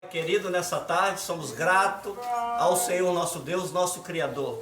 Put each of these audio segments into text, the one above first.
Querido, nessa tarde somos gratos ao Senhor nosso Deus, nosso Criador,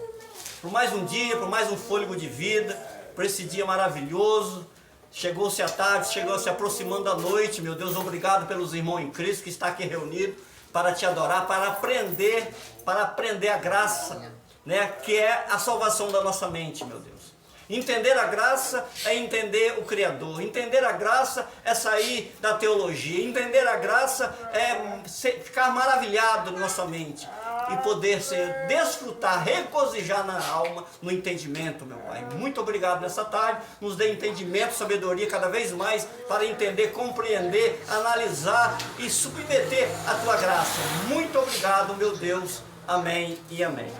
por mais um dia, por mais um fôlego de vida, por esse dia maravilhoso. Chegou-se a tarde, chegou se aproximando a noite, meu Deus, obrigado pelos irmãos em Cristo que está aqui reunido para te adorar, para aprender a graça, né, que é a salvação da nossa mente, meu Deus. Entender a graça é entender o Criador. Entender a graça é sair da teologia. Entender a graça é ficar maravilhado na nossa mente e poder desfrutar, regozijar na alma, no entendimento, meu Pai. Muito obrigado nessa tarde. Nos dê entendimento, sabedoria cada vez mais para entender, compreender, analisar e submeter a Tua graça. Muito obrigado, meu Deus. Amém e amém.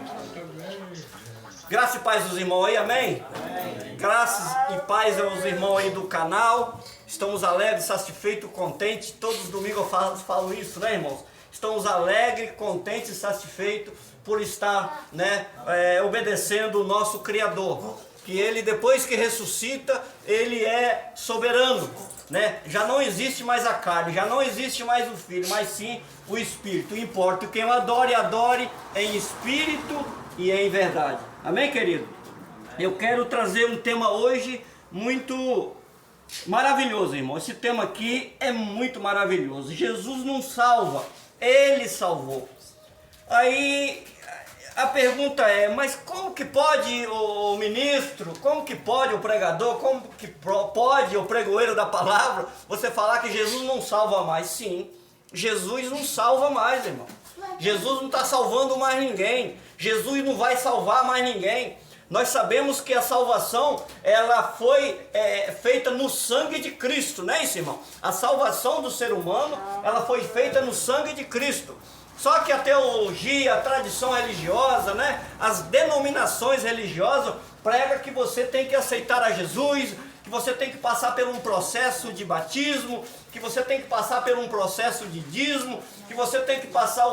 Graça e paz dos irmãos aí, amém? Graças e paz aos irmãos aí do canal. Estamos alegres, satisfeitos, contentes. Todos os domingos eu falo isso, né, irmãos? Estamos alegres, contentes e satisfeitos por estar, né, obedecendo o nosso Criador. Que Ele, depois que ressuscita, Ele é soberano, né? Já não existe mais a carne, já não existe mais o Filho, mas sim o Espírito. Importa quem o adore, adore em espírito e em verdade. Amém, querido? Eu quero trazer um tema hoje muito maravilhoso, irmão. Esse tema aqui é muito maravilhoso. Jesus não salva, Ele salvou. Aí a pergunta é, mas como que pode o ministro, como que pode o pregador, como que pode o pregoeiro da palavra, você falar que Jesus não salva mais? Sim, Jesus não salva mais, irmão. Jesus não está salvando mais ninguém. Jesus não vai salvar mais ninguém. Nós sabemos que a salvação, ela foi feita no sangue de Cristo, não é isso, irmão? A salvação do ser humano, ela foi feita no sangue de Cristo. Só que a teologia, a tradição religiosa, né, as denominações religiosas pregam que você tem que aceitar a Jesus, que você tem que passar por um processo de batismo, que você tem que passar por um processo de dízimo, que você tem que passar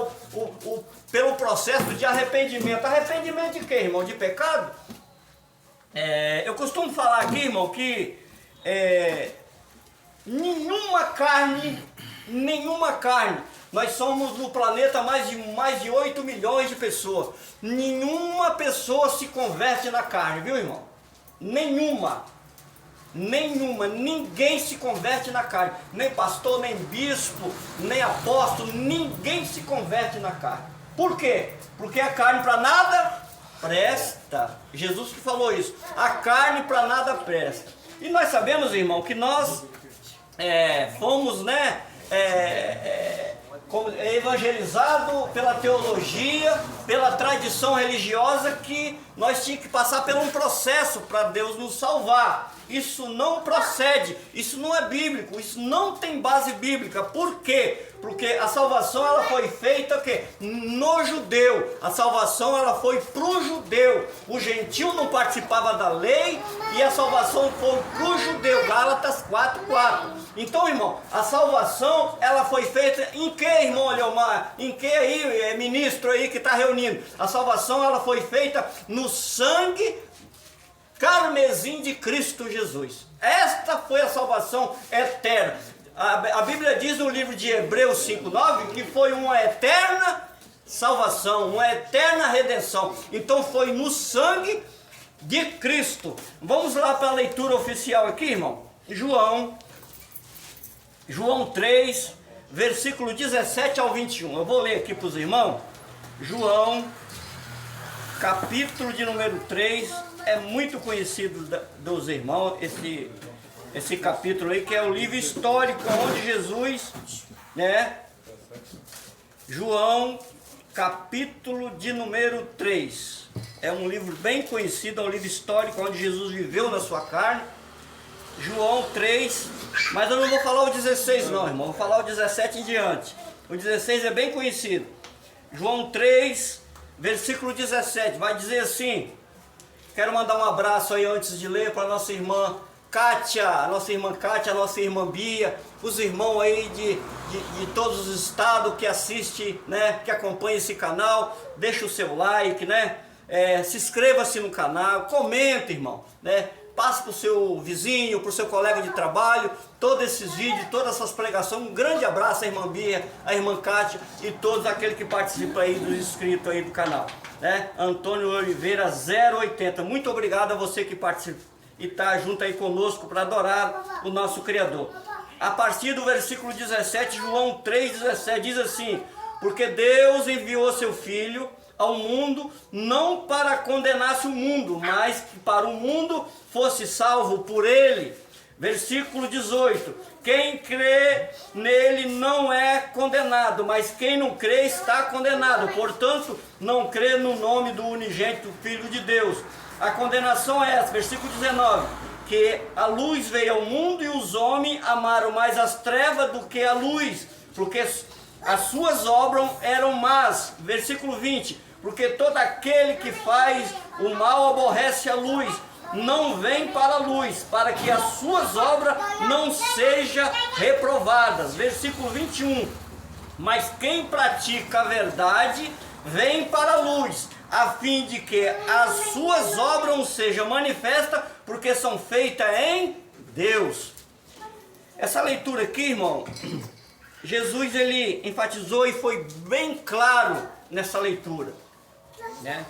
pelo processo de arrependimento. Arrependimento de quê, irmão? De pecado? Eu costumo falar aqui, irmão, que nenhuma carne, nós somos no planeta mais de 8 milhões de pessoas. Nenhuma pessoa se converte na carne, viu, irmão? Nenhuma, ninguém se converte na carne, nem pastor, nem bispo, nem apóstolo, ninguém se converte na carne. Por quê? Porque a carne para nada presta. Jesus que falou isso, a carne para nada presta. E nós sabemos, irmão, que nós fomos, né, evangelizado pela teologia, pela tradição religiosa, que nós tínhamos que passar por um processo para Deus nos salvar. Isso não procede, isso não é bíblico, isso não tem base bíblica. Por quê? Porque a salvação, ela foi feita no judeu. A salvação, ela foi para o judeu. O gentil não participava da lei e a salvação foi para o judeu. Gálatas 4:4. Então, irmão, a salvação, ela foi feita em que, irmão Leomar? Em que aí, ministro aí que está reunindo? A salvação, ela foi feita no sangue carmesim de Cristo Jesus. Esta foi a salvação eterna. A Bíblia diz no livro de Hebreus 5:9 que foi uma eterna salvação, uma eterna redenção. Então foi no sangue de Cristo. Vamos lá para a leitura oficial aqui, irmão. João 3, versículo 17 ao 21. Eu vou ler aqui para os irmãos. João, capítulo de número 3, é muito conhecido dos irmãos, esse capítulo aí, que é o livro histórico onde Jesus, né? João, capítulo de número 3. É um livro bem conhecido, é um livro histórico onde Jesus viveu na sua carne. João 3, mas eu não vou falar o 16 não, irmão, vou falar o 17 em diante. O 16 é bem conhecido. João 3, versículo 17, vai dizer assim. Quero mandar um abraço aí antes de ler para a nossa irmã Kátia, a nossa irmã Bia, os irmãos aí de todos os estados que assistem, né, que acompanham esse canal. Deixa o seu like, né, se inscreva-se no canal, comenta, irmão, né, passe para o seu vizinho, para o seu colega de trabalho, todos esses vídeos, todas essas pregações. Um grande abraço à irmã Bia, à irmã Kátia e todos aqueles que participam aí dos inscritos aí do canal, né? Antônio Oliveira 080, muito obrigado a você que participa e está junto aí conosco para adorar o nosso Criador. A partir do versículo 17, João 3,17 diz assim: porque Deus enviou seu Filho ao mundo, não para condenasse o mundo, mas que para o mundo fosse salvo por ele. Versículo 18: quem crê nele não é condenado, mas quem não crê está condenado. Portanto, não crê no nome do unigênito Filho de Deus. A condenação é essa, versículo 19: que a luz veio ao mundo e os homens amaram mais as trevas do que a luz, porque as suas obras eram más. Versículo 20: porque todo aquele que faz o mal aborrece a luz, não vem para a luz, para que as suas obras não sejam reprovadas. Versículo 21: mas quem pratica a verdade vem para a luz, a fim de que as suas obras sejam manifestas, porque são feitas em Deus. Essa leitura aqui, irmão, Jesus ele enfatizou e foi bem claro nessa leitura, né?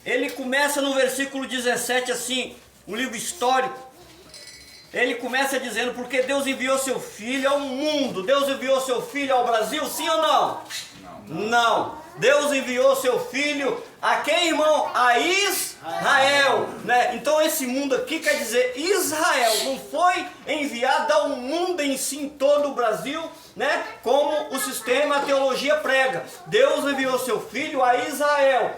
Ele começa no versículo 17 assim, um livro histórico. Ele começa dizendo: porque Deus enviou seu Filho ao mundo. Deus enviou seu Filho ao Brasil, sim ou não? Não. Deus enviou seu Filho a quem, irmão? A Israel, né? Então esse mundo aqui quer dizer Israel. Não foi enviado ao mundo em si, em todo o Brasil, né? Como o sistema, a teologia prega. Deus enviou seu Filho a Israel.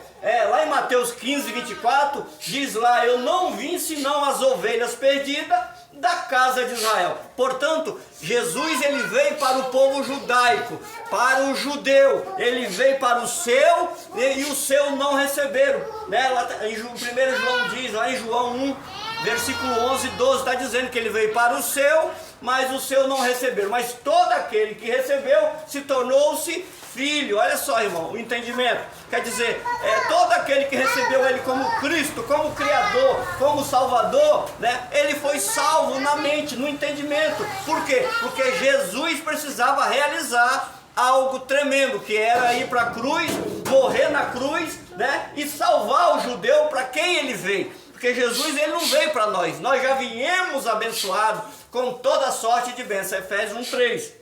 Lá em Mateus 15, 24, diz lá: eu não vim senão as ovelhas perdidas da casa de Israel. Portanto, Jesus ele veio para o povo judaico, para o judeu. Ele veio para o seu e o seu não receberam, né? Lá em 1 João diz, lá em João 1, versículo 11 e 12, está dizendo que ele veio para o seu, mas o seu não receberam. Mas todo aquele que recebeu se tornou-se filho. Olha só, irmão, o entendimento. Quer dizer, todo aquele que recebeu ele como Cristo, como Criador, como Salvador, né? Ele foi salvo na mente, no entendimento. Por quê? Porque Jesus precisava realizar algo tremendo, que era ir para a cruz, morrer na cruz, né? E salvar o judeu para quem ele veio. Porque Jesus ele não veio para nós. Nós já viemos abençoados com toda sorte de bênção. Efésios 1:3.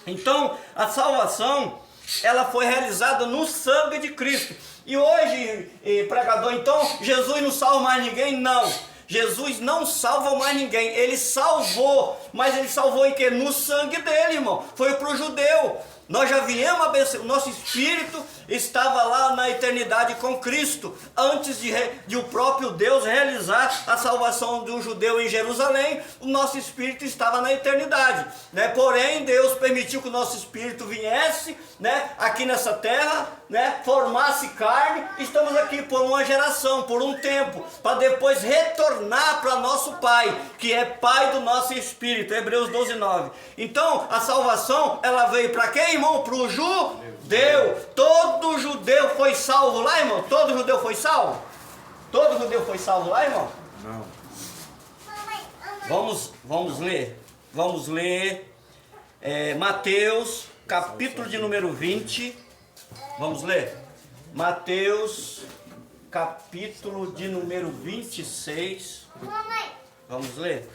Então, a salvação ela foi realizada no sangue de Cristo. E hoje, pregador, então, Jesus não salva mais ninguém? Não. Jesus não salva mais ninguém. Ele salvou, mas ele salvou em que? No sangue dele, irmão. Foi para o judeu. Nós já viemos abençoar. O nosso espírito estava lá na eternidade com Cristo, antes de o próprio Deus realizar a salvação do judeu em Jerusalém. O nosso espírito estava na eternidade, né? Porém, Deus permitiu que o nosso espírito viesse, né, aqui nessa terra, né, formasse carne. Estamos aqui por uma geração, por um tempo, para depois retornar para nosso Pai, que é Pai do nosso espírito. Hebreus 12:9. Então, a salvação, ela veio para quem, irmão? Para o judeu. Todo judeu foi salvo lá, irmão? Todo judeu foi salvo? Todo judeu foi salvo lá, irmão? Não. Vamos ler. Vamos ler Mateus, capítulo de número 20. Vamos ler? Mateus, capítulo de número 26. Vamos ler?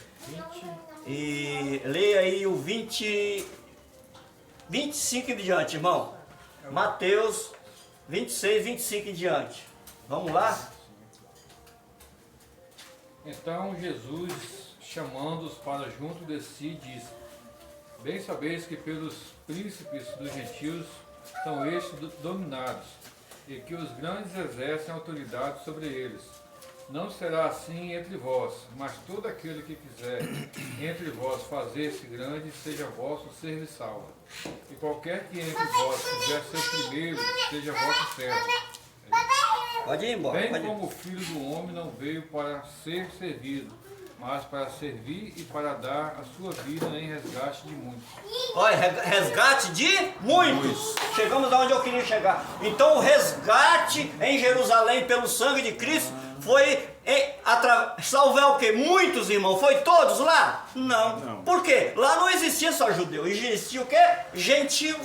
E leia aí o 25 em diante, irmão. Mateus 26, 25 em diante. Vamos lá? Então Jesus, chamando-os para junto de si, disse: bem sabeis que pelos príncipes dos gentios são estes dominados, e que os grandes exercem autoridade sobre eles. Não será assim entre vós, mas todo aquele que quiser entre vós fazer-se grande, seja vosso serviçal. E qualquer que entre vós quiser ser primeiro, seja vosso servo. Pode ir embora. Bem como o Filho do Homem não veio para ser servido, mas para servir e para dar a sua vida em resgate de muitos. Olha, resgate de muitos. Chegamos aonde eu queria chegar. Então o resgate em Jerusalém pelo sangue de Cristo Foi salvar o quê? Muitos, irmão. Foi todos lá? Não. Por quê? Lá não existia só judeu. Existia o quê? Gentil.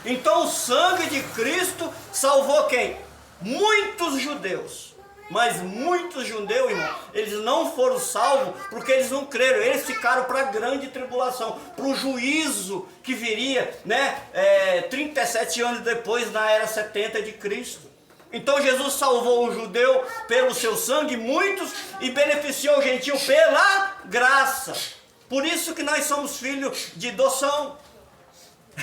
Então o sangue de Cristo salvou quem? Muitos judeus. Mas muitos judeus, irmão, eles não foram salvos porque eles não creram. Eles ficaram para a grande tribulação, para o juízo que viria, né? 37 anos depois, na era 70 de Cristo. Então Jesus salvou o judeu pelo seu sangue, muitos, e beneficiou o gentil pela graça. Por isso que nós somos filhos de adoção.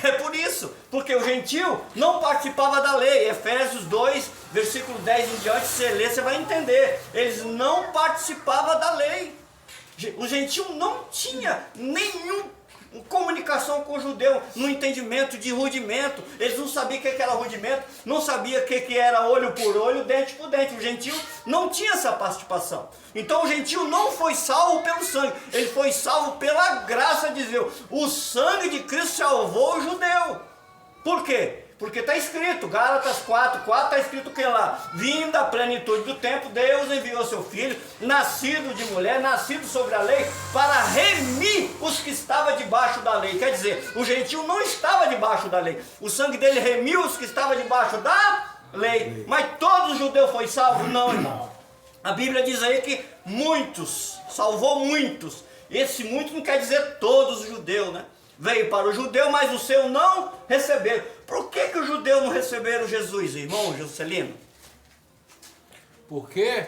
É por isso, porque o gentil não participava da lei. Efésios 2, versículo 10 em diante, se você ler, você vai entender. Eles não participavam da lei. O gentil não tinha nenhuma comunicação com o judeu, no entendimento de rudimento. Eles não sabiam o que era rudimento, não sabiam o que era olho por olho, dente por dente. O gentil não tinha essa participação. Então o gentil não foi salvo pelo sangue, ele foi salvo pela graça de Deus. O sangue de Cristo salvou o judeu. Por quê? Porque está escrito, Gálatas 4:4, está escrito o que lá? Vinda a plenitude do tempo, Deus enviou seu Filho, nascido de mulher, nascido sobre a lei, para remir os que estavam debaixo da lei. Quer dizer, o gentil não estava debaixo da lei. O sangue dele remiu os que estavam debaixo da lei. Mas todo judeu foi salvo? Não, irmão. A Bíblia diz aí que muitos, salvou muitos. Esse muitos não quer dizer todos os judeus, né? Veio para o judeu, mas o seu não receberam. Por que os judeus não receberam Jesus, irmão Juscelino? Por quê?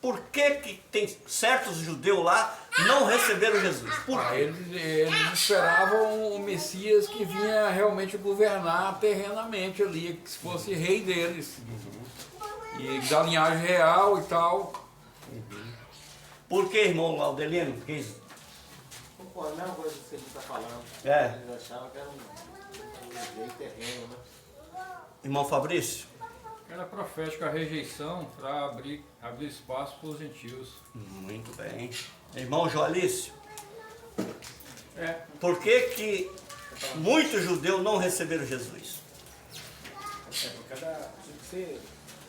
Por que tem certos judeus lá não receberam Jesus? Por quê? Eles esperavam o Messias que vinha realmente governar terrenamente ali, que fosse rei deles. E da linhagem real e tal. Por que, irmão Laudelino? Pô, a mesma coisa que você está falando. Eles achavam que era um rei terreno, né? Irmão Fabrício? Era profética a rejeição para abrir espaço para os gentios. Muito bem. Irmão Joalício? Por que muitos judeus não receberam Jesus? Porque tinha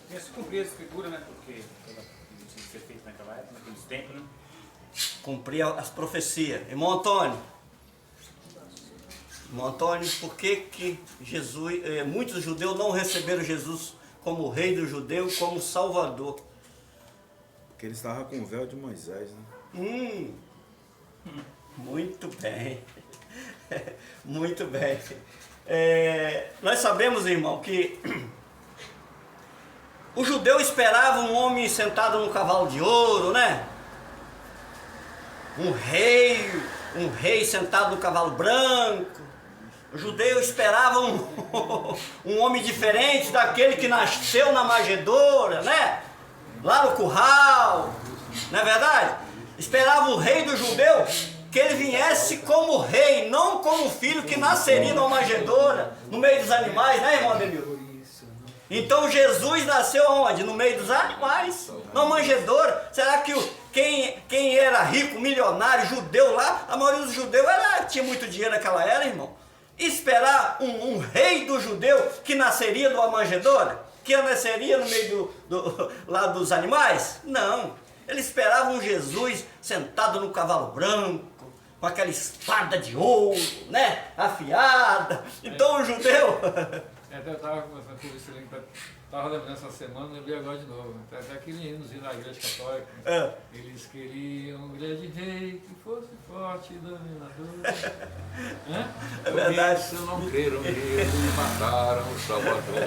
que se cumprir a escritura, né? Porque tinha que ser feito naquela época, naqueles tempos, né? Cumprir as profecias. Irmão Antônio? Irmão Antônio, por que muitos judeus não receberam Jesus como rei do judeu, como salvador? Porque ele estava com o véu de Moisés, né? Muito bem. Muito bem. Nós sabemos, irmão, que o judeu esperava um homem sentado no cavalo de ouro, né? Um rei sentado no cavalo branco. O judeu esperava um homem diferente daquele que nasceu na manjedoura, né? Lá no curral, não é verdade? Esperava o rei do judeu que ele viesse como rei, não como filho que nasceria numa manjedoura, no meio dos animais, né, irmão Adelio? Então Jesus nasceu onde? No meio dos animais, numa manjedoura. Será que quem era rico, milionário, judeu lá, a maioria dos judeus tinha muito dinheiro naquela era, irmão? Esperar um rei do judeu que nasceria numa manjedoura? Que nasceria no meio lá dos animais? Não. Eles esperavam um Jesus sentado no cavalo branco, com aquela espada de ouro, né? Afiada. Então o judeu... Eu estava conversando com o Vicilino, estava lembrando essa semana, lembrei agora de novo. Até aquele hinozinho da igreja católica. Eles queriam um grande rei que fosse forte e dominador. É verdade. Por isso não creram nele e mataram o Salvador.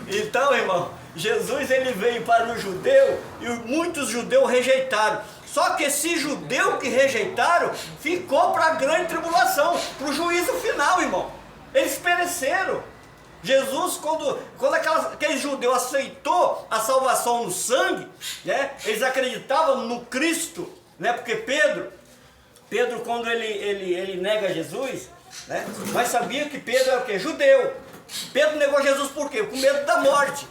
Então, irmão, Jesus ele veio para o judeu e muitos judeus rejeitaram. Só que esse judeu que rejeitaram ficou para a grande tribulação, para o juízo final, irmão. Eles pereceram. Jesus, quando aquele judeu aceitou a salvação no sangue, né, eles acreditavam no Cristo, né, porque Pedro quando ele nega Jesus, né, mas sabia que Pedro é o quê? Judeu. Pedro negou Jesus por quê? Com medo da morte.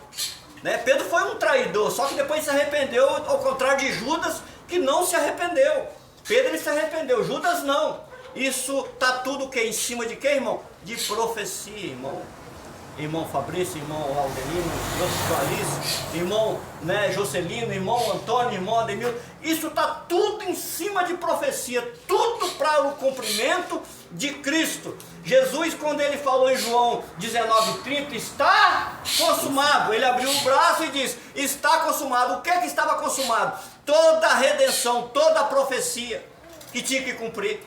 Né? Pedro foi um traidor, só que depois se arrependeu, ao contrário de Judas, que não se arrependeu. Pedro ele se arrependeu, Judas não. Isso está tudo que em cima de quê, irmão? De profecia, irmão. irmão Fabrício, irmão Alderino, irmão Alice, irmão, né, Jocelino, irmão Antônio, irmão Ademil, isso está tudo em cima de profecia, tudo para o cumprimento de Cristo. Jesus, quando ele falou em João 19:30, está consumado, ele abriu o braço e disse, está consumado. O que é que estava consumado? Toda a redenção, toda a profecia que tinha que cumprir.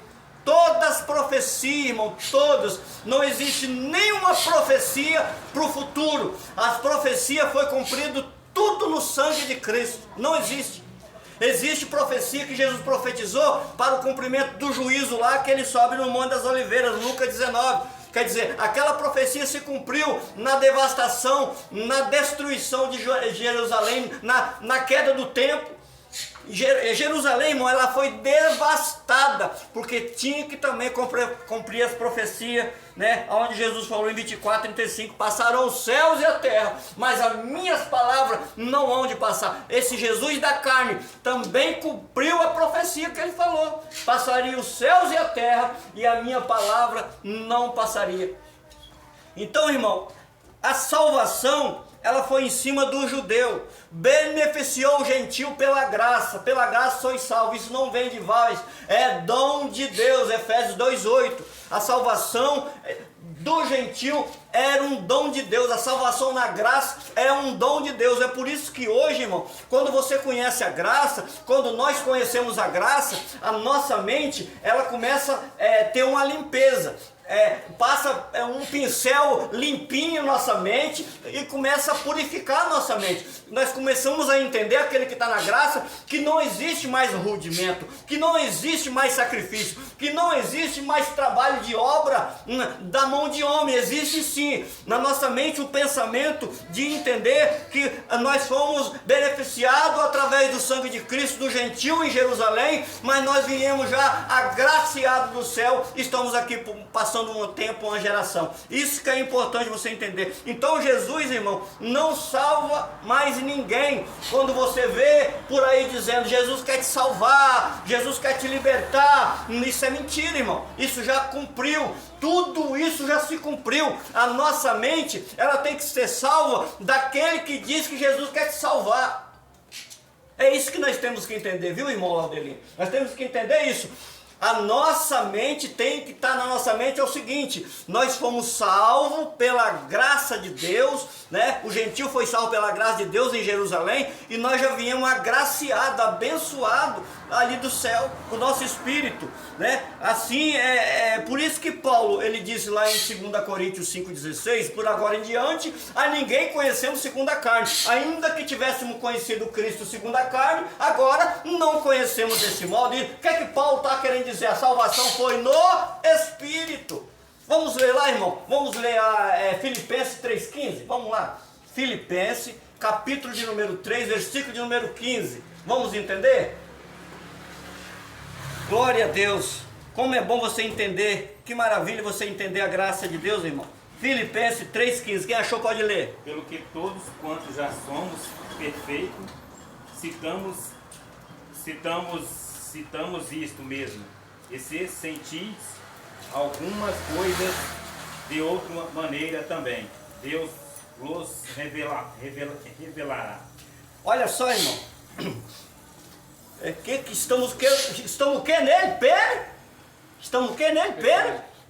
Todas as profecias, irmão, todas. Não existe nenhuma profecia para o futuro. As profecias foi cumprido tudo no sangue de Cristo. Não existe. Existe profecia que Jesus profetizou para o cumprimento do juízo lá, que ele sobe no Monte das Oliveiras, Lucas 19. Quer dizer, aquela profecia se cumpriu na devastação, na destruição de Jerusalém, na queda do templo. Jerusalém, irmão, ela foi devastada, porque tinha que também cumprir as profecias, né? Onde Jesus falou em 24:35, passarão os céus e a terra, mas as minhas palavras não hão de passar. Esse Jesus da carne também cumpriu a profecia que ele falou, passaria os céus e a terra, e a minha palavra não passaria. Então, irmão, a salvação, ela foi em cima do judeu, beneficiou o gentil pela graça sois salvos, isso não vem de vós, é dom de Deus, Efésios 2:8, a salvação do gentil era um dom de Deus, a salvação na graça é um dom de Deus. É por isso que hoje, irmão, quando você conhece a graça, quando nós conhecemos a graça, a nossa mente, ela começa a ter uma limpeza. Passa um pincel limpinho na nossa mente e começa a purificar a nossa mente. Nós começamos a entender, aquele que está na graça, que não existe mais rudimento, que não existe mais sacrifício, que não existe mais trabalho de obra da mão de homem. Existe sim na nossa mente o pensamento de entender que nós fomos beneficiados através do sangue de Cristo, do gentil em Jerusalém, mas nós viemos já agraciados do céu, estamos aqui passando um tempo, uma geração. Isso que é importante você entender. Então Jesus, irmão, não salva mais ninguém. Quando você vê por aí dizendo Jesus quer te salvar, Jesus quer te libertar, isso é mentira, irmão. Isso já cumpriu. Tudo isso já se cumpriu. A nossa mente, ela tem que ser salva daquele que diz que Jesus quer te salvar. É isso que nós temos que entender, viu, irmão Laudelino? Nós temos que entender isso. A nossa mente tem que estar na nossa mente é o seguinte: nós fomos salvos pela graça de Deus, né? O gentil foi salvo pela graça de Deus em Jerusalém, e nós já viemos agraciados, abençoados ali do céu, o nosso espírito, né? Assim, por isso que Paulo, ele disse lá em 2 Coríntios 5,16, por agora em diante, a ninguém conhecemos segundo a carne, ainda que tivéssemos conhecido Cristo segundo a carne, agora não conhecemos desse modo. E o que é que Paulo está querendo dizer? A salvação foi no Espírito. Vamos ler lá, irmão? Vamos ler Filipenses 3,15? Vamos lá. Filipenses, capítulo de número 3, versículo de número 15. Vamos entender? Glória a Deus. Como é bom você entender. Que maravilha você entender a graça de Deus, irmão. Filipenses 3,15. Quem achou pode ler. Pelo que todos quantos já somos perfeitos, citamos isto mesmo. E se sentis algumas coisas de outra maneira também, Deus vos revelará. Olha só, irmão. Estamos o que nele? Estamos o que nele?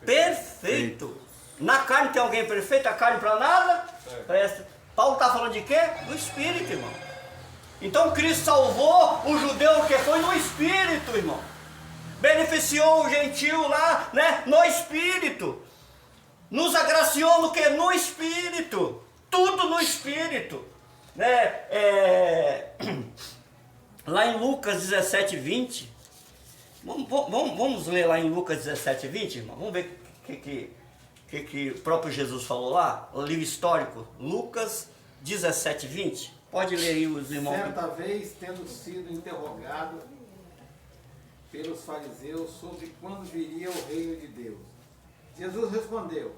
Perfeito. Na carne tem alguém perfeito? A carne para nada? Presta. Paulo está falando de quê? Do Espírito, irmão. Então Cristo salvou o judeu que foi no Espírito, irmão. Beneficiou o gentil lá, né? No Espírito. Nos agraciou no que? No Espírito. Tudo no Espírito, né? Lá em Lucas 17:20, vamos ler lá em Lucas 17:20, irmão? Vamos ver o que o próprio Jesus falou lá, o livro histórico, Lucas 17:20. Pode ler aí os irmãos. Certa vez, tendo sido interrogado pelos fariseus sobre quando viria o reino de Deus, Jesus respondeu: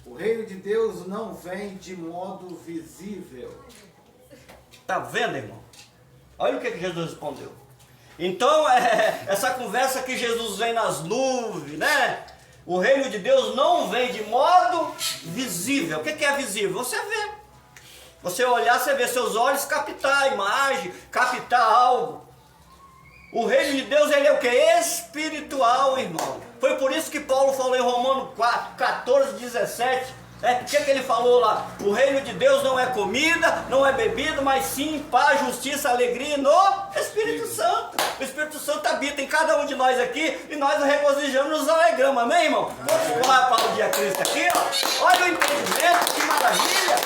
o reino de Deus não vem de modo visível. Está vendo, irmão? Olha o que Jesus respondeu. Então, essa conversa que Jesus vem nas nuvens, né? O reino de Deus não vem de modo visível. O que é visível? Você vê. Você olhar, você vê, seus olhos captar a imagem, captar algo. O reino de Deus, ele é o que? Espiritual, irmão. Foi por isso que Paulo falou em Romanos 4, 14, 17. O que ele falou lá? O reino de Deus não é comida, não é bebida, mas sim paz, justiça, alegria no Espírito Santo. O Espírito Santo habita em cada um de nós aqui e nós nos regozijamos, nos alegramos, amém, irmão? Vamos lá para o dia Cristo aqui, ó. Olha o entendimento, que maravilha!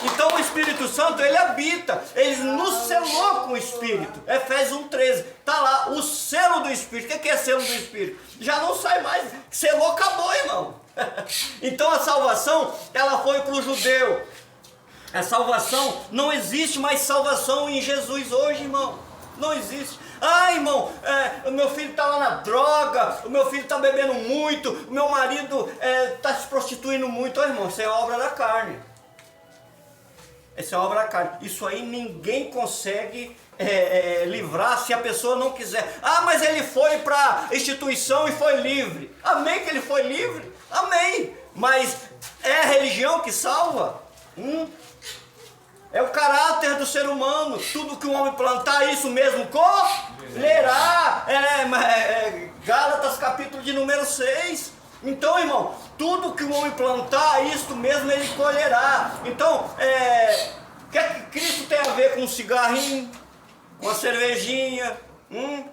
Então o Espírito Santo, ele habita, ele nos selou com o Espírito. Efésios 1,13, está lá, o selo do Espírito. O que é selo do Espírito? Já não sai mais, selou, acabou, irmão. Então a salvação, ela foi para o judeu. A salvação, não existe mais salvação em Jesus hoje, irmão. Não existe. Ah, irmão, o meu filho está lá na droga, o meu filho está bebendo muito, o meu marido está se prostituindo muito. Oh, irmão, isso é obra da carne. Essa é obra da carne. Isso aí ninguém consegue livrar se a pessoa não quiser. Ah, mas ele foi para a instituição e foi livre. Amém que ele foi livre? Amém. Mas é a religião que salva? É o caráter do ser humano. Tudo que o homem plantar, isso mesmo colherá. Gálatas capítulo de número 6. Então, irmão, tudo que o homem plantar, isso mesmo ele colherá. Então, o que é que Cristo tem a ver com um cigarrinho, com uma cervejinha? O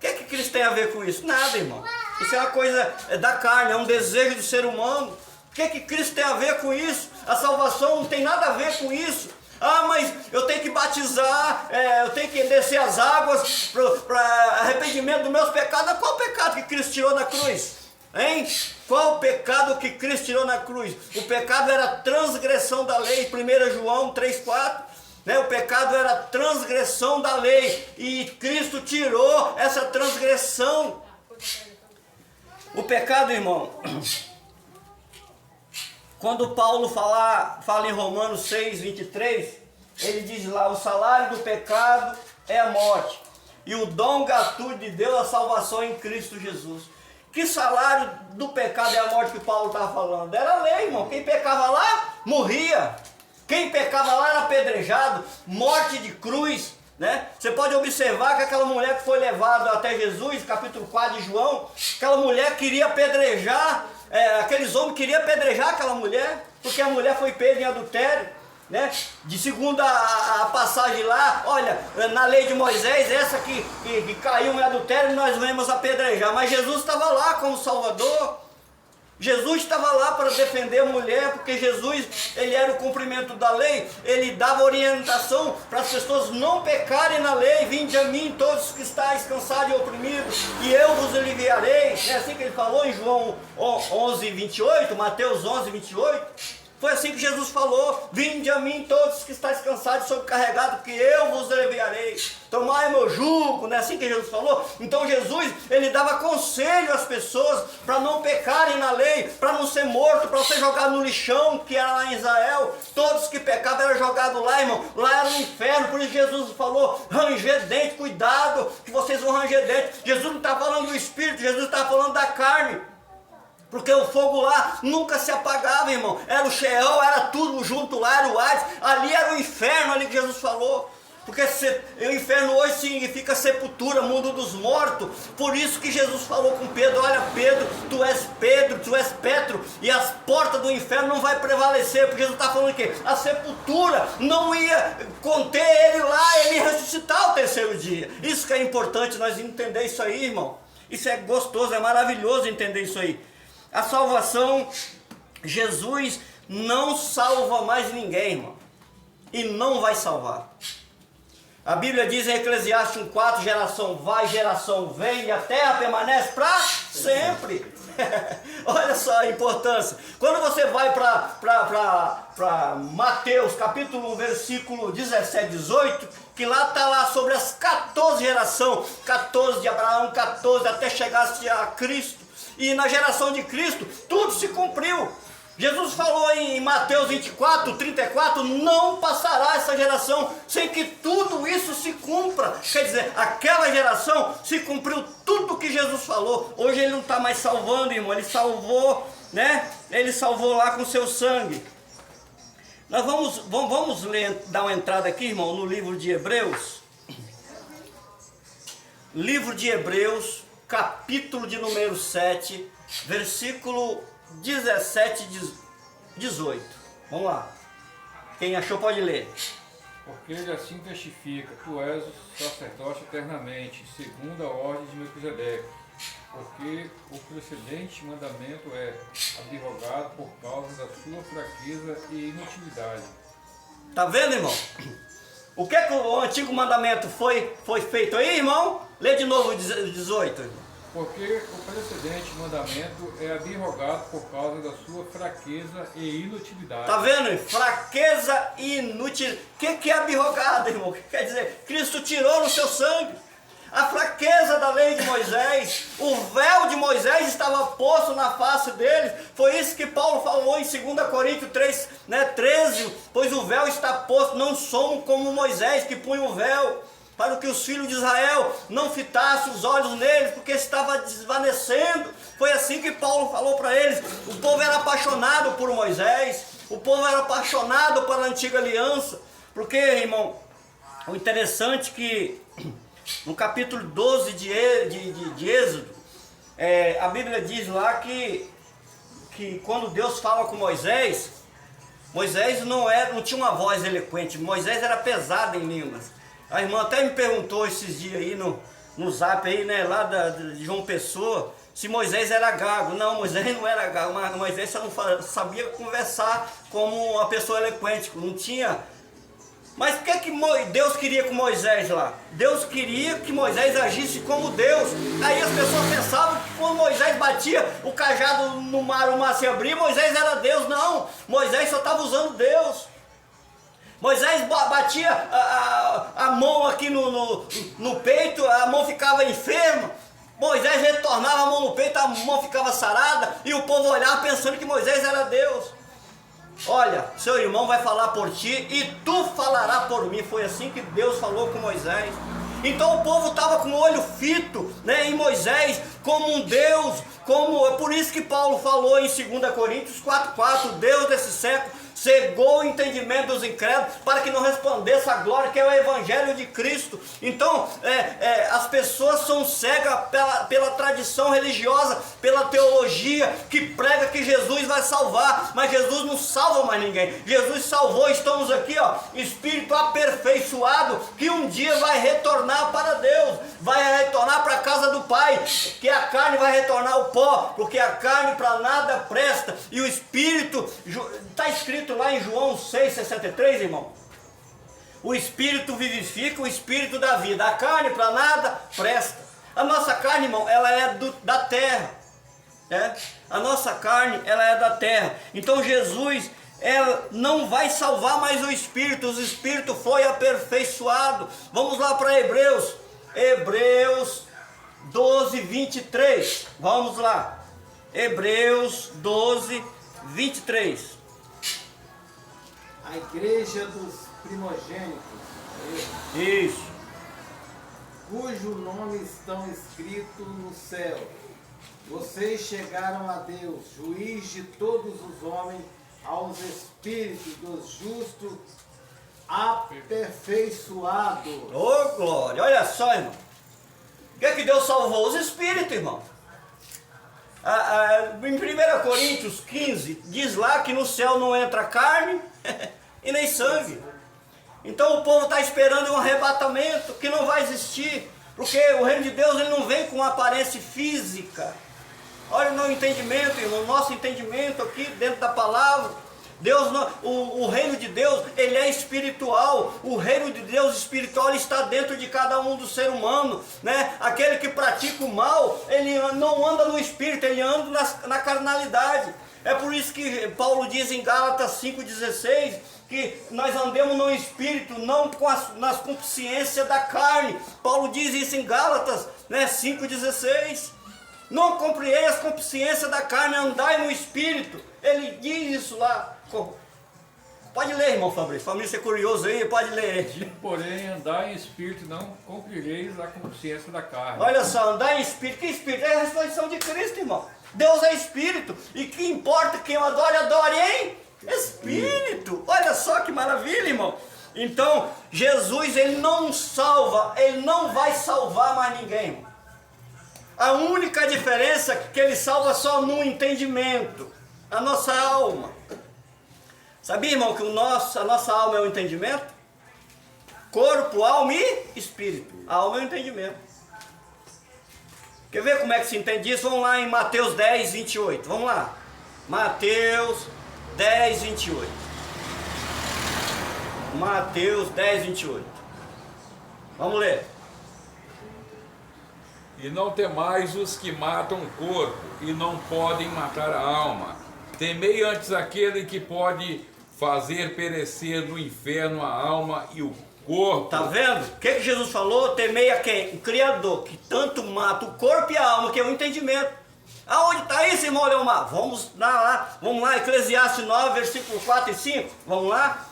que é que Cristo tem a ver com isso? Nada, irmão. Isso é uma coisa da carne, é um desejo do ser humano. O que é que Cristo tem a ver com isso? A salvação não tem nada a ver com isso. Ah, mas eu tenho que batizar, eu tenho que descer as águas para arrependimento dos meus pecados. Qual o pecado que Cristo tirou na cruz? Hein? Qual o pecado que Cristo tirou na cruz? O pecado era a transgressão da lei, 1 João 3,4. O pecado era a transgressão da lei e Cristo tirou essa transgressão. O pecado, irmão, quando Paulo fala em Romanos 6, 23, ele diz lá, o salário do pecado é a morte, e o dom gratuito de Deus é a salvação em Cristo Jesus. Que salário do pecado é a morte que Paulo estava falando? Era a lei, irmão. Quem pecava lá, morria. Quem pecava lá era apedrejado, morte de cruz. Você pode observar que aquela mulher que foi levada até Jesus, capítulo 4 de João, aquela mulher queria apedrejar, aqueles homens queriam apedrejar aquela mulher, porque a mulher foi pega em adultério. De segunda a passagem lá, olha, na lei de Moisés, essa que caiu em adultério, nós vamos apedrejar, mas Jesus estava lá como Salvador. Jesus estava lá para defender a mulher, porque Jesus, ele era o cumprimento da lei, ele dava orientação para as pessoas não pecarem na lei. Vinde a mim todos que estáis cansados e oprimidos, e eu vos aliviarei. É assim que ele falou em João 11, 28, Mateus 11, 28. Foi assim que Jesus falou, vinde a mim todos que estáis cansados e sobrecarregados, que eu vos aliviarei. Tomai meu jugo, não é assim que Jesus falou? Então Jesus, ele dava conselho às pessoas para não pecarem na lei, para não ser morto, para ser jogado no lixão, que era lá em Israel. Todos que pecavam eram jogados lá, irmão. Lá era um inferno, por isso Jesus falou, ranger dente, cuidado, que vocês vão ranger dente. Jesus não está falando do Espírito, Jesus está falando da carne. Porque o fogo lá nunca se apagava, irmão. Era o Sheol, era tudo junto lá, era o Hades. Ali era o inferno, ali que Jesus falou. Porque o inferno hoje significa sepultura, mundo dos mortos. Por isso que Jesus falou com Pedro, olha Pedro, tu és Petro, e as portas do inferno não vai prevalecer. Porque Jesus está falando o quê? A sepultura não ia conter ele lá, ele ia ressuscitar ao terceiro dia. Isso que é importante nós entender isso aí, irmão. Isso é gostoso, é maravilhoso entender isso aí. A salvação, Jesus não salva mais ninguém, irmão. E não vai salvar. A Bíblia diz em Eclesiastes 1,4, geração vai, geração vem, e a terra permanece para sempre. Olha só a importância. Quando você vai para Mateus, capítulo 1, versículo 17, 18, que lá está lá sobre as 14 gerações, 14 de Abraão, 14 até chegar a Cristo. E na geração de Cristo, tudo se cumpriu. Jesus falou em Mateus 24, 34, não passará essa geração sem que tudo isso se cumpra. Quer dizer, aquela geração se cumpriu tudo que Jesus falou. Hoje ele não está mais salvando, irmão, ele salvou, né? Ele salvou lá com seu sangue. Nós vamos ler, dar uma entrada aqui, irmão, no livro de Hebreus. Livro de Hebreus, capítulo de número 7, versículo 17 e 18. Vamos lá. Quem achou pode ler. Porque ele assim testifica: tu és o sacerdote eternamente, segundo a ordem de Melquisedeque. Porque o precedente mandamento é abrogado por causa da sua fraqueza e inutilidade. Tá vendo, irmão? O que o antigo mandamento foi feito aí, irmão? Lê de novo o 18. Porque o precedente mandamento é abrogado por causa da sua fraqueza e inutilidade. Tá vendo? Fraqueza e inutilidade. O que é abrogado, irmão? Quer dizer, Cristo tirou no seu sangue. A fraqueza da lei de Moisés, o véu de Moisés estava posto na face deles. Foi isso que Paulo falou em 2 Coríntios 3, 13. Pois o véu está posto, não somos como Moisés que punha o véu, para que os filhos de Israel não fitassem os olhos neles, porque estava desvanecendo. Foi assim que Paulo falou para eles. O povo era apaixonado por Moisés, o povo era apaixonado pela antiga aliança. Porque, irmão, o interessante é que no capítulo 12 de Êxodo, a Bíblia diz lá que quando Deus fala com Moisés, Moisés não tinha uma voz eloquente, Moisés era pesado em línguas. A irmã até me perguntou esses dias aí no zap aí, né, lá de João Pessoa, se Moisés era gago. Não, Moisés não era gago, mas Moisés só não sabia conversar como uma pessoa eloquente, não tinha. Mas o que Deus queria com Moisés lá? Deus queria que Moisés agisse como Deus. Aí as pessoas pensavam que quando Moisés batia o cajado no mar, o mar se abria, Moisés era Deus. Não, Moisés só estava usando Deus. Moisés batia a mão aqui no peito, a mão ficava enferma. Moisés retornava a mão no peito, a mão ficava sarada. E o povo olhava pensando que Moisés era Deus. Olha, seu irmão vai falar por ti e tu falarás por mim. Foi assim que Deus falou com Moisés. Então o povo estava com o olho fito, né, em Moisés, como um Deus, é por isso que Paulo falou em 2 Coríntios 4,4, Deus desse século cegou o entendimento dos incrédulos para que não resplandeça a glória que é o Evangelho de Cristo. Então as pessoas são cegas pela tradição religiosa, pela teologia que prega que Jesus vai salvar, mas Jesus não salva mais ninguém. Jesus salvou, estamos aqui, ó, espírito aperfeiçoado que um dia vai retornar para Deus, vai retornar para a casa do Pai, que a carne vai retornar ao pó, porque a carne para nada presta, e o espírito, está escrito lá em João 6,63, irmão. O espírito vivifica, o espírito dá vida. A carne para nada presta. A nossa carne, irmão, ela é da terra. A nossa carne, ela é da terra. Então Jesus, não vai salvar mais o espírito foi aperfeiçoado. Vamos lá para Hebreus 12, 23. Vamos lá. Hebreus 12, 23. A igreja dos primogênitos, Isso. cujo nome estão escritos no céu. Vocês chegaram a Deus, juiz de todos os homens, aos espíritos dos justos, aperfeiçoados. Ô, glória! Olha só, irmão. O que é que Deus salvou? Os espíritos, irmão. Em 1 Coríntios 15, diz lá que no céu não entra carne e nem sangue. Então o povo está esperando um arrebatamento que não vai existir, porque o reino de Deus ele não vem com aparência física. Olha o meu entendimento, irmão, o nosso entendimento aqui dentro da palavra. Deus não, o reino de Deus ele é espiritual. O reino de Deus espiritual está dentro de cada um do ser humano, né? Aquele que pratica o mal, ele não anda no espírito, ele anda na carnalidade. É por isso que Paulo diz em Gálatas 5,16 que nós andemos no espírito, não nas consciências da carne. Paulo diz isso em Gálatas, né, 5,16. Não compreendeis a consciência da carne, andai no Espírito. Ele diz isso lá. Pode ler, irmão Fabrício. Fabrício é curioso aí, pode ler. Porém, andai em espírito, não cumprireis a consciência da carne. Olha só, andar em Espírito. Que Espírito? É a ressurreição de Cristo, irmão. Deus é Espírito. E que importa quem o adore, adore em Espírito. Olha só que maravilha, irmão. Então, Jesus, ele não salva, ele não vai salvar mais ninguém, irmão. A única diferença é que ele salva só no entendimento. A nossa alma. Sabia, irmão, que a nossa alma é o entendimento? Corpo, alma e espírito. A alma é o entendimento. Quer ver como é que se entende isso? Vamos lá em Mateus 10, 28. Vamos lá. Mateus 10, 28. Mateus 10, 28. Vamos ler. E não temais os que matam o corpo e não podem matar a alma. Temei antes aquele que pode fazer perecer no inferno a alma e o corpo. Tá vendo? O que Jesus falou? Temei a quem? O Criador, que tanto mata o corpo e a alma, que é o entendimento. Aonde está isso, irmão Leomar? Vamos lá, Eclesiastes 9, versículo 4 e 5. Vamos lá?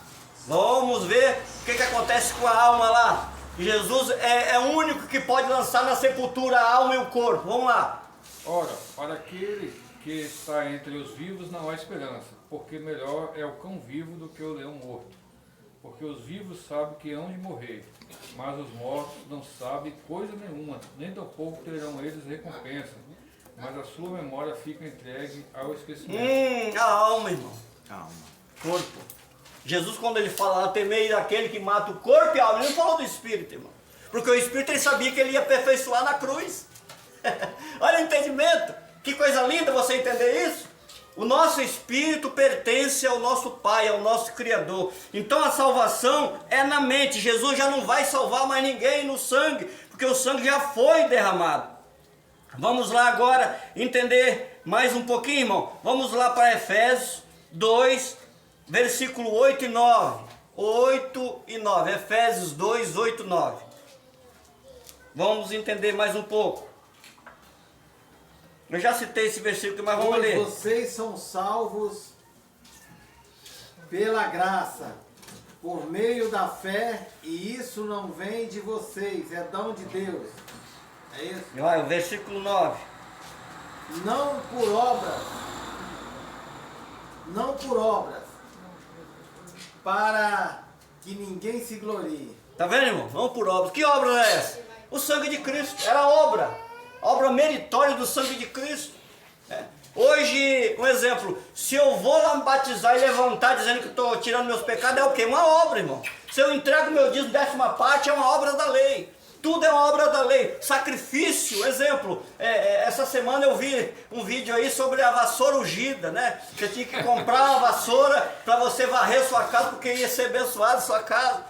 Vamos ver o que acontece com a alma lá. Jesus é o único que pode lançar na sepultura a alma e o corpo. Vamos lá. Ora, para aquele que está entre os vivos não há esperança, porque melhor é o cão vivo do que o leão morto. Porque os vivos sabem que hão de morrer, mas os mortos não sabem coisa nenhuma, nem tampouco terão eles recompensa, mas a sua memória fica entregue ao esquecimento. A alma, irmão. A alma. Corpo. Jesus, quando ele fala lá, temei daquele que mata o corpo e a alma, ele não falou do Espírito, irmão. Porque o Espírito, ele sabia que ele ia aperfeiçoar na cruz. Olha o entendimento. Que coisa linda você entender isso. O nosso espírito pertence ao nosso Pai, ao nosso Criador. Então a salvação é na mente. Jesus já não vai salvar mais ninguém no sangue, porque o sangue já foi derramado. Vamos lá agora entender mais um pouquinho, irmão. Vamos lá para Efésios 2, versículo 8 e 9. 8 e 9. Efésios 2, 8 e 9. Vamos entender mais um pouco. Eu já citei esse versículo, mas vamos ler. Vocês são salvos pela graça, por meio da fé, e isso não vem de vocês, é dom de Deus. É isso? Vai, o versículo 9. Não por obras, para que ninguém se glorie. Tá vendo, irmão? Não por obras. Que obra é essa? O sangue de Cristo. Era a obra meritória do sangue de Cristo. Hoje, um exemplo, se eu vou lá me batizar e levantar dizendo que estou tirando meus pecados, é o quê? Uma obra, irmão. Se eu entrego meu dízimo, 10ª parte, é uma obra da lei. Tudo é uma obra da lei. Sacrifício, exemplo, essa semana eu vi um vídeo aí sobre a vassoura ungida, né? Você tinha que comprar uma vassoura para você varrer sua casa, porque ia ser abençoado sua casa.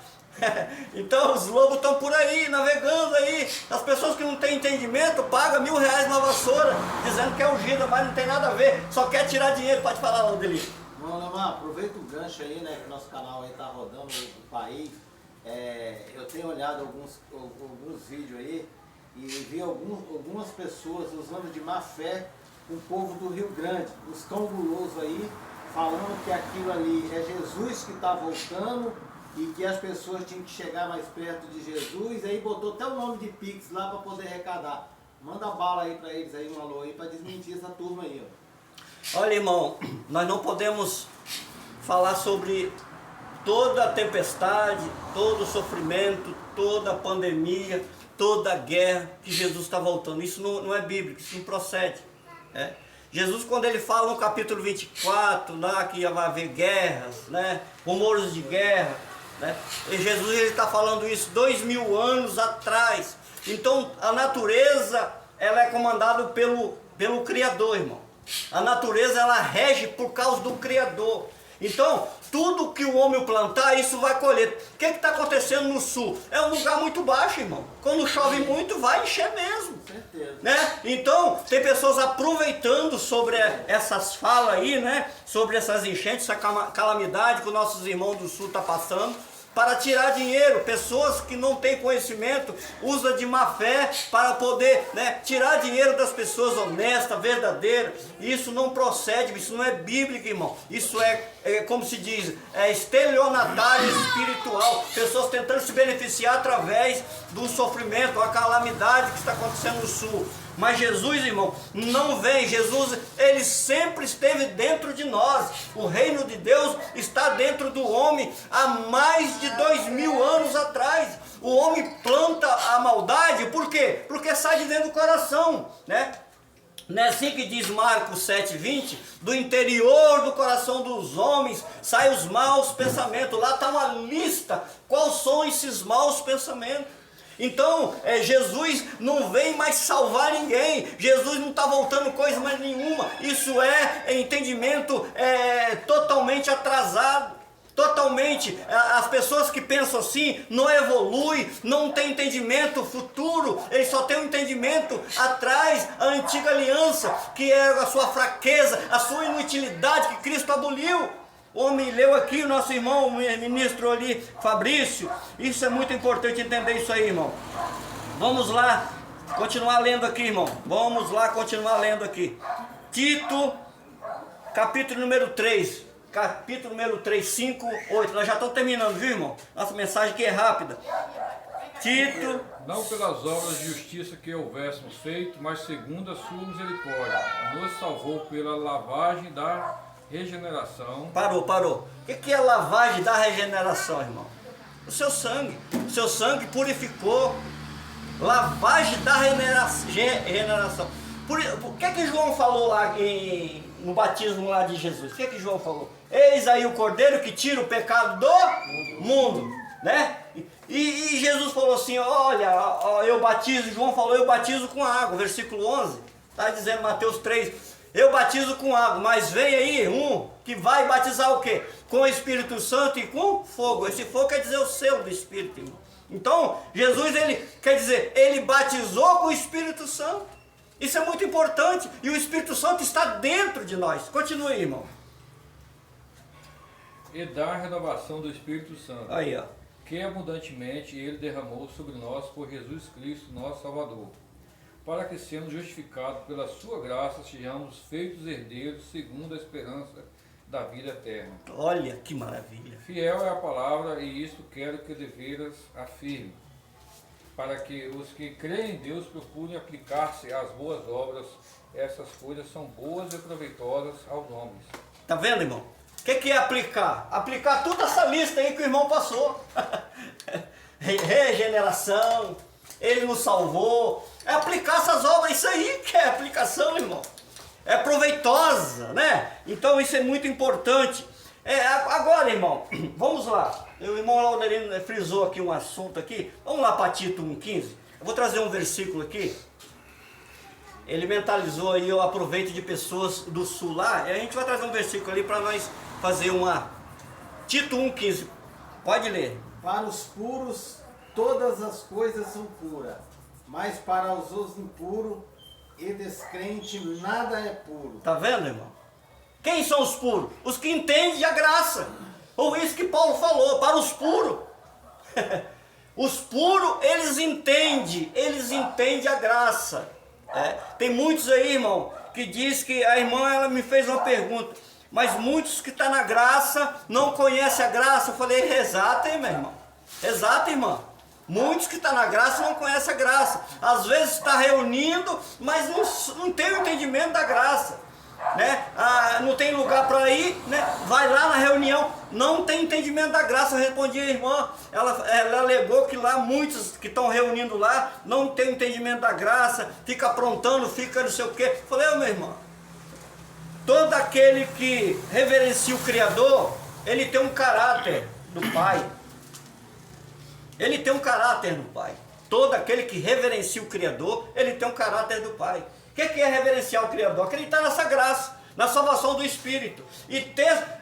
Então os lobos estão por aí, navegando aí. As pessoas que não têm entendimento pagam R$1.000 na vassoura, dizendo que é ungida, mas não tem nada a ver, só quer tirar dinheiro. Pode falar lá, Delírio. Vamos lá, Lamar, aproveita o gancho aí, né, que o nosso canal aí tá rodando no país. Eu tenho olhado alguns vídeos aí e vi algumas pessoas usando de má fé o povo do Rio Grande, os cão gulosos aí, falando que aquilo ali é Jesus que está voltando e que as pessoas tinham que chegar mais perto de Jesus, aí botou até o nome de Pix lá para poder arrecadar. Manda bala aí para eles aí, um alô aí, para desmentir essa turma aí, ó. Olha, irmão, nós não podemos falar sobre toda a tempestade, todo o sofrimento, toda a pandemia, toda a guerra que Jesus está voltando. Isso não é bíblico, isso não procede. Jesus, quando ele fala no capítulo 24, lá que vai haver guerras, né, rumores de guerra, né, e Jesus está falando isso 2000 anos atrás. Então a natureza, ela é comandada pelo Criador, irmão. A natureza, ela rege por causa do Criador. Então, tudo que o homem plantar, isso vai colher. O que está acontecendo no sul? É um lugar muito baixo, irmão. Quando chove muito, vai encher mesmo. Certeza. Né? Então, tem pessoas aproveitando sobre essas falas aí, né? Sobre essas enchentes, essa calamidade que os nossos irmãos do sul estão passando, para tirar dinheiro. Pessoas que não têm conhecimento usam de má fé para poder, né, tirar dinheiro das pessoas honestas, verdadeiras. Isso não procede, isso não é bíblico, irmão. Isso é como se diz, é estelionatário espiritual. Pessoas tentando se beneficiar através do sofrimento, a calamidade que está acontecendo no sul. Mas Jesus, irmão, não vem. Jesus, ele sempre esteve dentro de nós. O reino de Deus está dentro do homem há mais de 2000 anos atrás. O homem planta a maldade, por quê? Porque sai de dentro do coração, né? Não é assim que diz Marcos 7,20? Do interior do coração dos homens saem os maus pensamentos. Lá está uma lista. Quais são esses maus pensamentos? Então, Jesus não vem mais salvar ninguém. Jesus não está voltando coisa mais nenhuma. Isso é entendimento totalmente atrasado. Totalmente, as pessoas que pensam assim não evoluem, não tem entendimento futuro, eles só têm um entendimento atrás, a antiga aliança, que é a sua fraqueza, a sua inutilidade que Cristo aboliu. O homem leu aqui, o nosso irmão, o ministro ali, Fabrício. Isso é muito importante entender isso aí, irmão. Vamos lá, continuar lendo aqui, irmão. Vamos lá, continuar lendo aqui. Tito, capítulo número 3. Capítulo número 3, 5, 8. Nós já estamos terminando, viu, irmão? Nossa mensagem aqui é rápida. Tito. Não pelas obras de justiça que houvéssemos feito, mas segundo a sua misericórdia, nos salvou pela lavagem da regeneração. Parou. O que é a lavagem da regeneração, irmão? O seu sangue. O seu sangue purificou. Lavagem da regeneração. O que João falou lá no batismo lá de Jesus? O que João falou? Eis aí o Cordeiro que tira o pecado do mundo, né? E Jesus falou assim, olha, eu batizo, João falou, eu batizo com água, versículo 11, está dizendo Mateus 3, eu batizo com água, mas vem aí um que vai batizar o quê? Com o Espírito Santo e com fogo. Esse fogo quer dizer o selo do Espírito, irmão. Então, Jesus, ele quer dizer, ele batizou com o Espírito Santo. Isso é muito importante, e o Espírito Santo está dentro de nós. Continue, irmão. E da renovação do Espírito Santo, Aí, ó. que abundantemente ele derramou sobre nós por Jesus Cristo, nosso Salvador, para que, sendo justificados pela sua graça, sejamos feitos herdeiros segundo a esperança da vida eterna. Olha que maravilha. Fiel é a palavra, e isto quero que deveras afirme, para que os que creem em Deus procurem aplicar-se às boas obras. Essas coisas são boas e proveitosas aos homens. Tá vendo, irmão? O que é aplicar? Aplicar toda essa lista aí que o irmão passou. Regeneração, ele nos salvou. É aplicar essas obras, isso aí que é aplicação, irmão. É proveitosa, né? Então isso é muito importante. Agora, irmão, vamos lá. O irmão Lauderino frisou aqui um assunto aqui. Vamos lá para Tito 1,15. Eu vou trazer um versículo aqui. Ele mentalizou aí o aproveito de pessoas do sul lá. E a gente vai trazer um versículo ali para nós fazer uma... Tito 1,15. Pode ler. Para os puros, todas as coisas são puras, mas para os impuros e descrentes, nada é puro. Tá vendo, irmão? Quem são os puros? Os que entendem a graça. Ou isso que Paulo falou, para os puros. Os puros, eles entendem a graça. Tem muitos aí, irmão, que diz que a irmã, ela me fez uma pergunta, mas muitos que estão na graça não conhecem a graça. Eu falei, exato, hein, meu irmão? Exato, irmã. Muitos que estão na graça não conhecem a graça. Às vezes está reunindo, mas não tem o entendimento da graça. Né? Não tem lugar para ir, né? Vai lá na reunião, não tem entendimento da graça. Eu respondi a irmã, ela alegou que lá muitos que estão reunindo lá não tem entendimento da graça, fica aprontando, fica não sei o quê. Falei, meu irmão, todo aquele que reverencia o Criador, ele tem um caráter do Pai. Ele tem um caráter do Pai. Todo aquele que reverencia o Criador, ele tem um caráter do Pai. O que é reverenciar o Criador? Acreditar nessa graça, na salvação do Espírito. E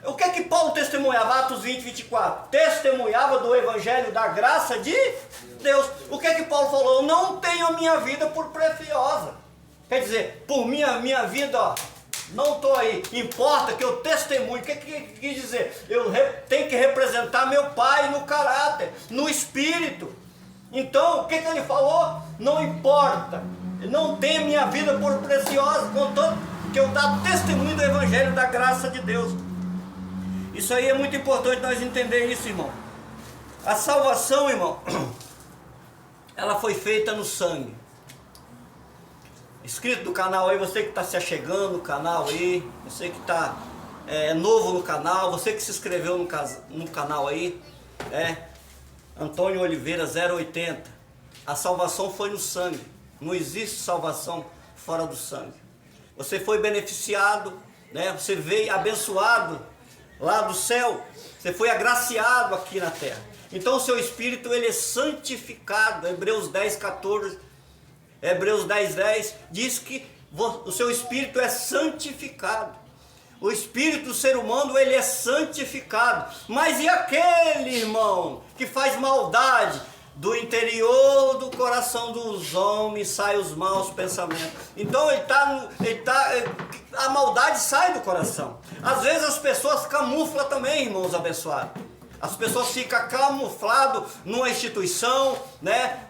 o que é que Paulo testemunhava? Atos 20, 24. Testemunhava do Evangelho da graça de Deus. O que é que Paulo falou? Eu não tenho a minha vida por preciosa. Quer dizer, por minha vida, ó, Não estou aí. Importa que eu testemunho. O que quer dizer? Eu tenho que representar meu pai no caráter, no espírito. Então, o que ele falou? Não importa. Não tenha minha vida por preciosa, contanto que eu dar testemunho do Evangelho da graça de Deus. Isso aí é muito importante nós entender isso, irmão. A salvação, irmão, ela foi feita no sangue. Inscrito do canal aí, você que está se achegando no canal aí, você que está novo no canal, você que se inscreveu no canal aí, Antônio Oliveira 080. A salvação foi no sangue. Não existe salvação fora do sangue. Você foi beneficiado, né? Você veio abençoado lá do céu. Você foi agraciado aqui na terra. Então o seu espírito ele é santificado. Hebreus 10:14, Hebreus 10:10 diz que o seu espírito é santificado. O espírito do ser humano ele é santificado. Mas e aquele irmão que faz maldade? Do interior do coração dos homens saem os maus pensamentos. Então a maldade sai do coração. Às vezes as pessoas camuflam também, irmãos abençoados. As pessoas ficam camufladas numa instituição, né,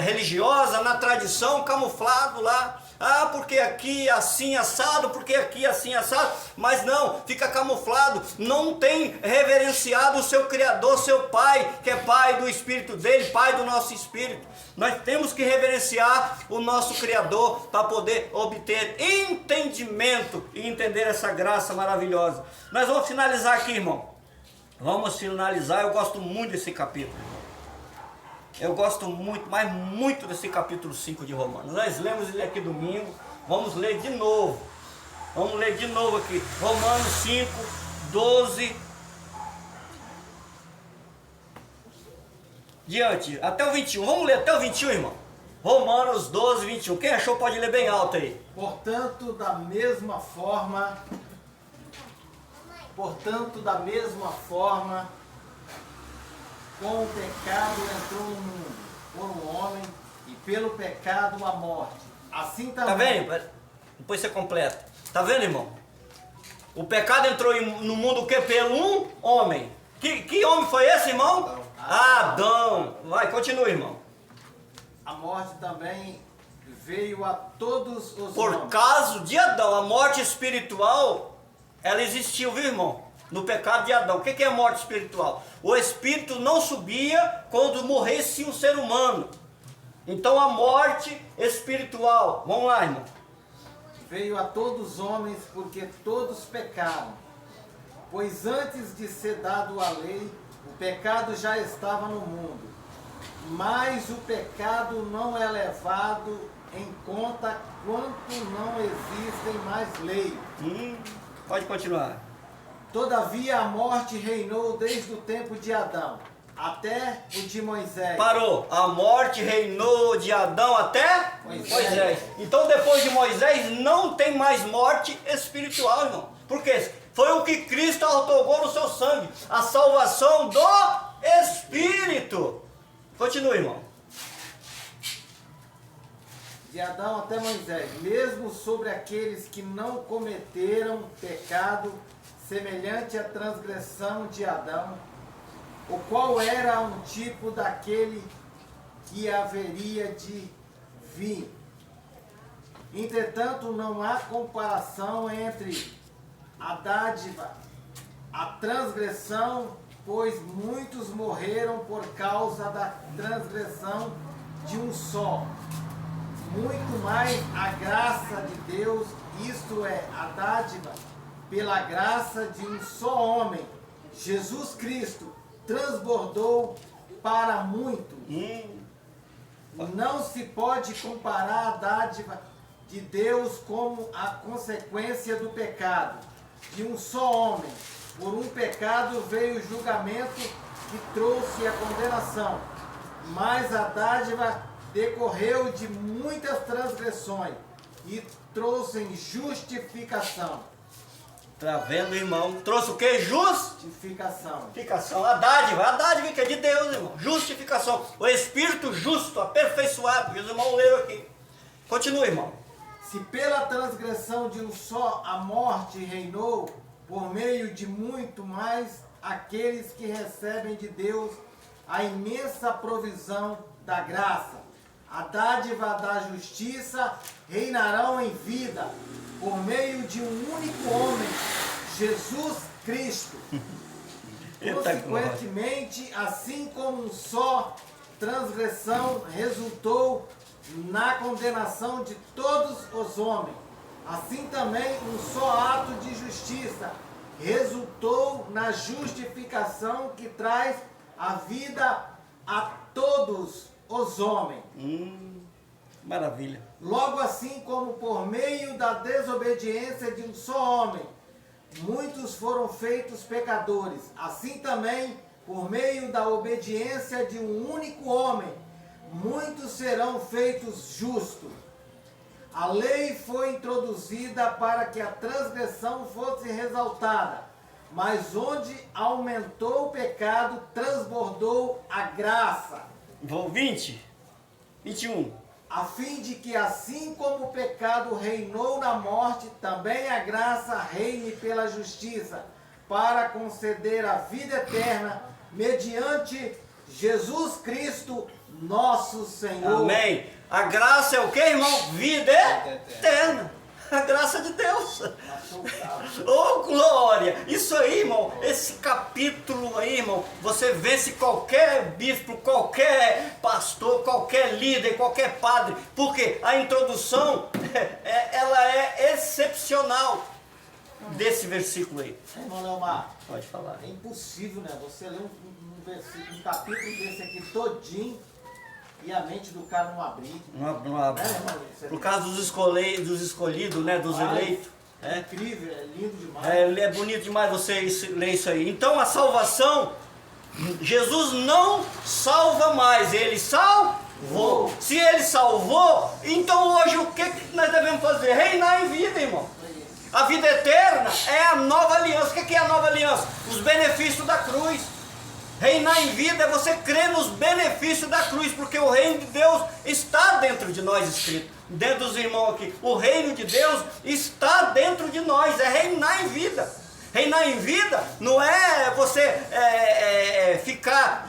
religiosa, na tradição, camuflado lá. Ah, porque aqui assim assado, porque aqui assim assado. Mas não, fica camuflado, não tem reverenciado o seu Criador, seu Pai, que é Pai do Espírito dele, Pai do nosso Espírito. Nós temos que reverenciar o nosso Criador para poder obter entendimento e entender essa graça maravilhosa. Nós vamos finalizar aqui, irmão. Vamos finalizar, eu gosto muito desse capítulo. Eu gosto muito, mas muito desse capítulo 5 de Romanos. Nós lemos ele aqui domingo, vamos ler de novo. Vamos ler de novo aqui. Romanos 5, 12. Diante, até o 21. Vamos ler até o 21, irmão. Romanos 12, 21. Quem achou pode ler bem alto aí. Portanto, da mesma forma, com o pecado entrou no mundo, por um homem, e pelo pecado a morte. Assim também. Tá vendo? Depois você completa. Tá vendo, irmão? O pecado entrou no mundo o quê? Pelo um homem. Que homem foi esse, irmão? Adão. Vai, continua, irmão. A morte também veio a todos os Por homens. causa de Adão, a morte espiritual, ela existiu, viu, irmão? No pecado de Adão. O que é a morte espiritual? O espírito não subia quando morresse um ser humano. Então a morte espiritual. Vamos lá, irmão. Veio a todos os homens porque todos pecaram. Pois antes de ser dado a lei, o pecado já estava no mundo. Mas o pecado não é levado em conta quanto não existem mais lei. Pode continuar. Todavia a morte reinou desde o tempo de Adão até o de Moisés. Parou. A morte reinou de Adão até Moisés. Então depois de Moisés não tem mais morte espiritual, irmão. Por quê? Foi o que Cristo otorgou no seu sangue. A salvação do Espírito. Continue, irmão. De Adão até Moisés, mesmo sobre aqueles que não cometeram pecado semelhante à transgressão de Adão, o qual era um tipo daquele que haveria de vir. Entretanto, não há comparação entre a dádiva, a transgressão, pois muitos morreram por causa da transgressão de um só. Muito mais a graça de Deus, isto é, a dádiva, pela graça de um só homem, Jesus Cristo, transbordou para muitos. Não se pode comparar a dádiva de Deus como a consequência do pecado. De um só homem, por um pecado veio o julgamento que trouxe a condenação, mas a dádiva decorreu de muitas transgressões e trouxe justificação. Tá vendo, irmão? Trouxe o quê? Justificação. A dádiva que é de Deus, irmão. Justificação. O Espírito justo, aperfeiçoado. Que os irmãos leram aqui. Continua, irmão. Se pela transgressão de um só a morte reinou, por meio de muito mais aqueles que recebem de Deus a imensa provisão da graça, a dádiva da justiça, reinarão em vida, por meio de um único homem, Jesus Cristo. Consequentemente, assim como um só transgressão resultou na condenação de todos os homens, assim também um só ato de justiça resultou na justificação que traz a vida a todos os homens. Maravilha. Logo assim como por meio da desobediência de um só homem, muitos foram feitos pecadores, assim também por meio da obediência de um único homem, muitos serão feitos justos. A lei foi introduzida para que a transgressão fosse ressaltada, mas onde aumentou o pecado, transbordou a graça. 21. A fim de que assim como o pecado reinou na morte, também a graça reine pela justiça, para conceder a vida eterna, mediante Jesus Cristo, nosso Senhor. Amém. A graça é o que, irmão? Vida eterna. A graça de Deus. Oh, glória! Isso aí, irmão, esse capítulo aí, irmão, você vence qualquer bispo, qualquer pastor, qualquer líder, qualquer padre, porque a introdução, ela é excepcional desse versículo aí. Irmão Leomar, Pode falar. é impossível, né? Você lê um capítulo desse aqui todinho e a mente do cara não abrir. Não abre. Por causa dos escolhidos, né, dos eleitos. É incrível, é lindo demais. É bonito demais você ler isso aí. Então a salvação, Jesus não salva mais, Ele salvou. Se Ele salvou, então hoje o que nós devemos fazer? Reinar em vida, irmão. A vida eterna é a nova aliança. O que é a nova aliança? Os benefícios da cruz. Reinar em vida é você crer nos benefícios da cruz, porque o reino de Deus está dentro de nós, escrito, dentro dos irmãos aqui. O reino de Deus está dentro de nós, é reinar em vida. Reinar em vida não é você ficar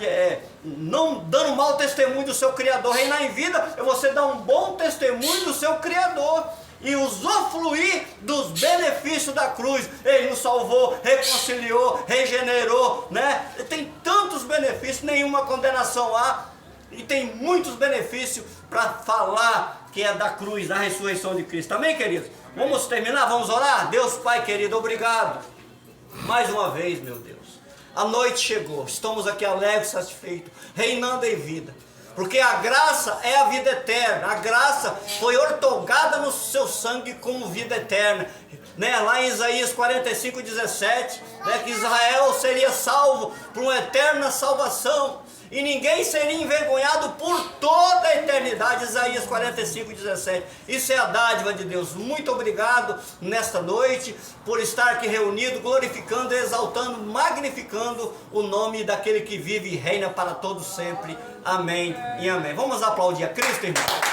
não dando mau testemunho do seu Criador. Reinar em vida é você dar um bom testemunho do seu Criador e usufruir dos benefícios da cruz. Ele nos salvou, reconciliou, regenerou, né? Tem tantos benefícios, nenhuma condenação há, e tem muitos benefícios para falar que é da cruz, da ressurreição de Cristo. Amém, queridos? Vamos terminar, vamos orar? Deus Pai querido, obrigado mais uma vez, meu Deus. A noite chegou, estamos aqui alegres, satisfeitos, reinando em vida. Porque a graça é a vida eterna. A graça foi outorgada no seu sangue como vida eterna. Né? Lá em Isaías 45:17, né? Que Israel seria salvo por uma eterna salvação. E ninguém seria envergonhado por toda a eternidade. Isaías 45:17. Isso é a dádiva de Deus. Muito obrigado nesta noite por estar aqui reunido, glorificando, exaltando, magnificando o nome daquele que vive e reina para todos sempre. Amém e amém. Vamos aplaudir a Cristo, irmão.